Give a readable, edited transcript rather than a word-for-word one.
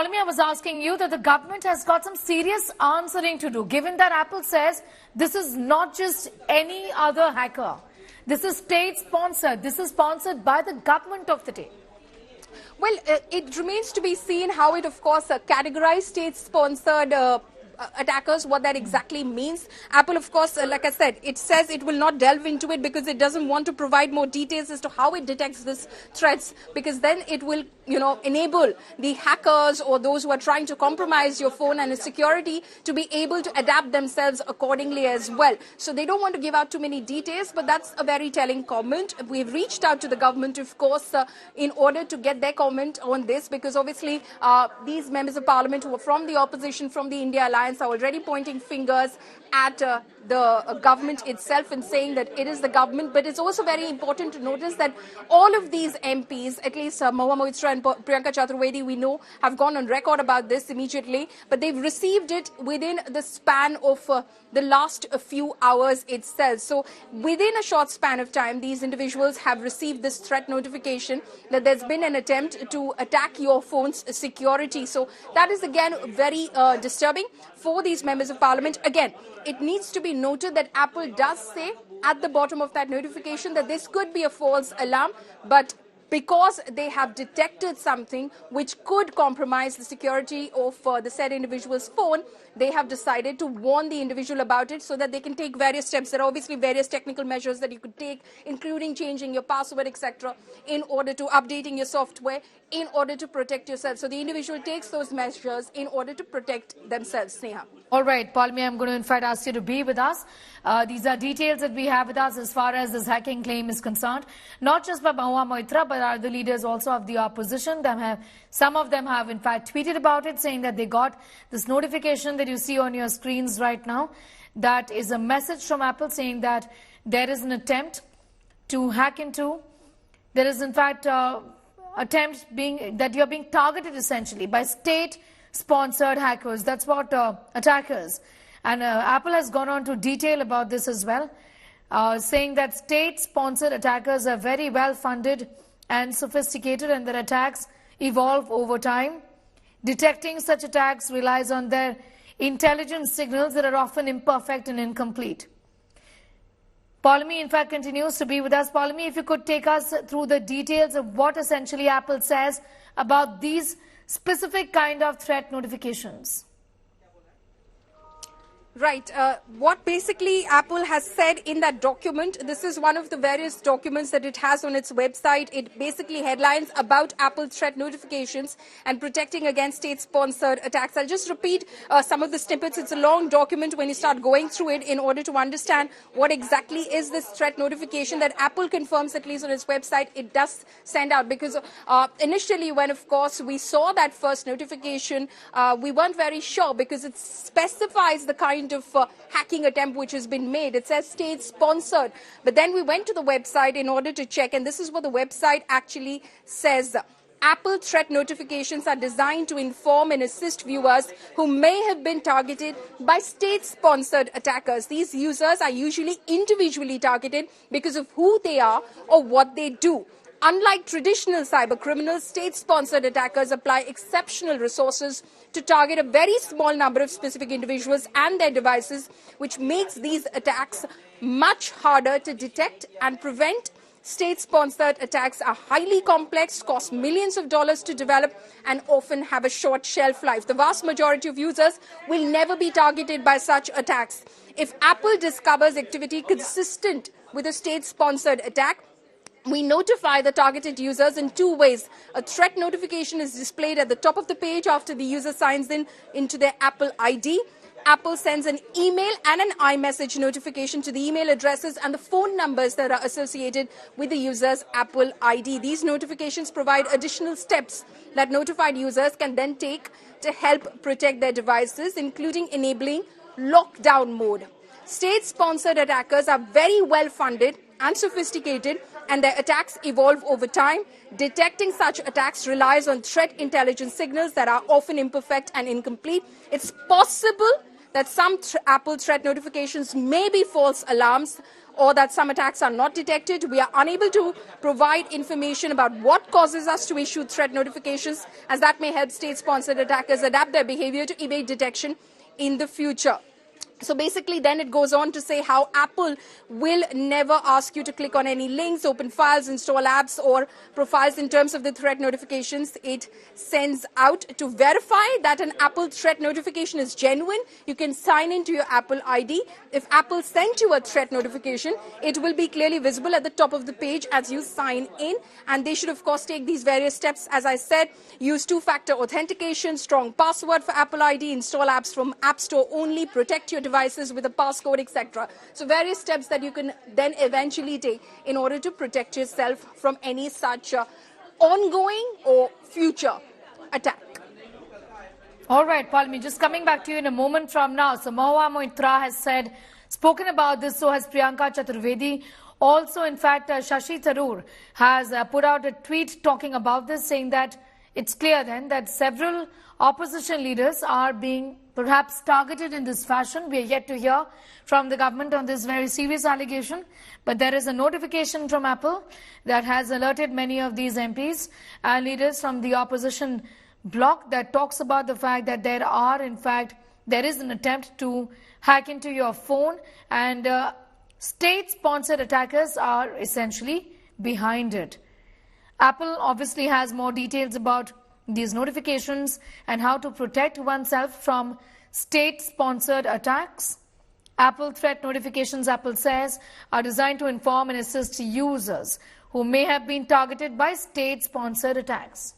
Polemy, I was asking you that the government has got some serious answering to do, given that Apple says this is not just any other hacker. This is state-sponsored. This is sponsored by the government of the day. Well, it remains to be seen how it, of course, categorized state-sponsored attackers, what that exactly means. Apple, of course, like I said, it says it will not delve into it because it doesn't want to provide more details as to how it detects these threats, because then it will, enable the hackers or those who are trying to compromise your phone and its security to be able to adapt themselves accordingly as well. So they don't want to give out too many details, but that's a very telling comment. We've reached out to the government, of course, in order to get their comment on this, because obviously these members of parliament who are from the opposition, from the India Alliance, are already pointing fingers at the government itself and saying that it is the government. But it's also very important to notice that all of these MPs, at least Mahua Moitra and Priyanka Chaturvedi, we know, have gone on record about this immediately, but they've received it within the span of the last few hours itself. So within a short span of time, these individuals have received this threat notification that there's been an attempt to attack your phone's security. So that is again very disturbing for these members of parliament. Again, it needs to be noted that Apple does say at the bottom of that notification that this could be a false alarm, but because they have detected something which could compromise the security of the said individual's phone, they have decided to warn the individual about it so that they can take various steps. There are obviously various technical measures that you could take, including changing your password, etc., in order to updating your software, in order to protect yourself. So the individual takes those measures in order to protect themselves. Sneha. All right, Polemy, I'm going to in fact ask you to be with us. These are details that we have with us as far as this hacking claim is concerned. Not just by Mahua Moitra, but are the leaders also of the opposition. Some of them have in fact tweeted about it, saying that they got this notification that you see on your screens right now. That is a message from Apple saying that there is an attempt to hack into. There is in fact attempt that you're being targeted essentially by state-sponsored hackers. That's what attackers. And Apple has gone on to detail about this as well, saying that state-sponsored attackers are very well funded and sophisticated, and their attacks evolve over time. Detecting such attacks relies on their intelligence signals that are often imperfect and incomplete. Polemy, in fact, continues to be with us. Polemy, if you could take us through the details of what essentially Apple says about these specific kind of threat notifications. Right. What basically Apple has said in that document, this is one of the various documents that it has on its website. It basically headlines about Apple threat notifications and protecting against state-sponsored attacks. I'll just repeat some of the snippets. It's a long document when you start going through it in order to understand what exactly is this threat notification that Apple confirms, at least on its website, it does send out. Because initially when, of course, we saw that first notification, we weren't very sure because it specifies the kind of hacking attempt which has been made. It says state-sponsored. But then we went to the website in order to check, and this is what the website actually says. Apple threat notifications are designed to inform and assist viewers who may have been targeted by state-sponsored attackers. These users are usually individually targeted because of who they are or what they do. Unlike traditional cyber criminals, state-sponsored attackers apply exceptional resources to target a very small number of specific individuals and their devices, which makes these attacks much harder to detect and prevent. State-sponsored attacks are highly complex, cost millions of dollars to develop, and often have a short shelf life. The vast majority of users will never be targeted by such attacks. If Apple discovers activity consistent with a state-sponsored attack, we notify the targeted users in two ways. A threat notification is displayed at the top of the page after the user signs into their Apple ID. Apple sends an email and an iMessage notification to the email addresses and the phone numbers that are associated with the user's Apple ID. These notifications provide additional steps that notified users can then take to help protect their devices, including enabling lockdown mode. State-sponsored attackers are very well funded and sophisticated, and their attacks evolve over time. Detecting such attacks relies on threat intelligence signals that are often imperfect and incomplete. It's possible that some Apple threat notifications may be false alarms or that some attacks are not detected. We are unable to provide information about what causes us to issue threat notifications, as that may help state-sponsored attackers adapt their behavior to evade detection in the future. So basically, then it goes on to say how Apple will never ask you to click on any links, open files, install apps or profiles in terms of the threat notifications it sends out. To verify that an Apple threat notification is genuine, you can sign into your Apple ID. If Apple sent you a threat notification, it will be clearly visible at the top of the page as you sign in. And they should, of course, take these various steps. As I said, use two-factor authentication, strong password for Apple ID, install apps from App Store only, protect your devices with a passcode, etc. So various steps that you can then eventually take in order to protect yourself from any such ongoing or future attack. All right, Palmi, just coming back to you in a moment from now. So Mahua Moitra has spoken about this, so has Priyanka Chaturvedi. Also, in fact, Shashi Tharoor has put out a tweet talking about this, saying that it's clear then that several opposition leaders are being perhaps targeted in this fashion. We are yet to hear from the government on this very serious allegation, but there is a notification from Apple that has alerted many of these MPs and leaders from the opposition bloc that talks about the fact that there is an attempt to hack into your phone, and state-sponsored attackers are essentially behind it. Apple obviously has more details about these notifications and how to protect oneself from state-sponsored attacks. Apple threat notifications, Apple says, are designed to inform and assist users who may have been targeted by state-sponsored attacks.